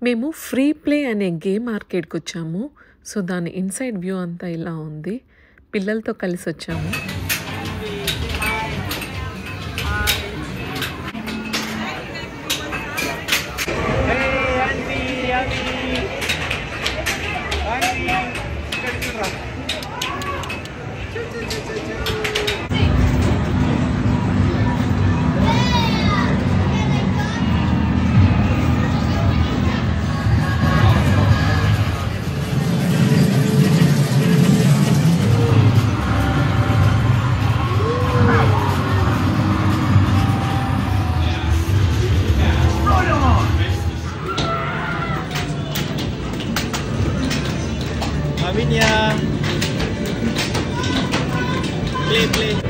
మేము free play అనే game ఆర్కేడ్‌కొచ్చాము. So, దాని ఇన్‌సైడ్ వ్యూ అంతా ఇలా ఉంది. పిల్లలతో కలిసొచ్చాము. Lavinia, play.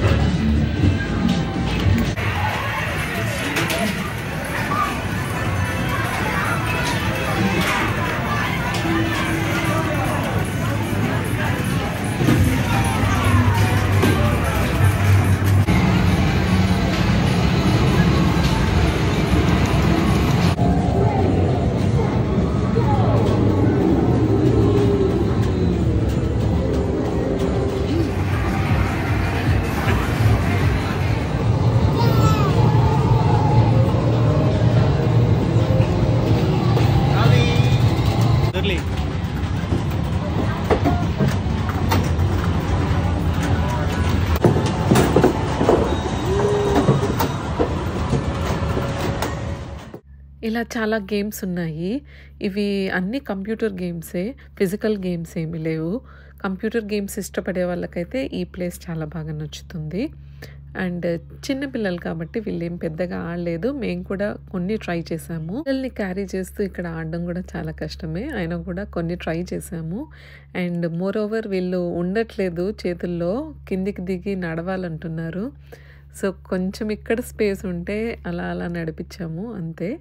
Early. ఇలా చాలా గేమ్స్ ఉన్నాయి. ఇవి అన్నీ కంప్యూటర్ గేమ్సే. ఫిజికల్ గేమ్స్ ఏమీ లేవు. కంప్యూటర్ గేమ్స్ ఇష్టపడే వాళ్ళకైతే ఈ ప్లేస్ చాలా బాగా నచ్చుతుంది. అండ్ చిన్న పిల్లలు కాబట్టి వీళ్ళేం పెద్దగా ఆడలేదు. మేము కూడా కొన్ని ట్రై చేసాము. పిల్లల్ని క్యారీ చేస్తూ ఇక్కడ ఆడడం కూడా చాలా కష్టమే. అయినా కూడా కొన్ని ట్రై చేసాము. అండ్ మోర్ ఓవర్ వీళ్ళు ఉండట్లేదు చేతుల్లో. కిందికి దిగి నడవాలంటున్నారు. సో, కొంచెం ఇక్కడ స్పేస్ ఉంటే అలా నడిపించాము అంతే.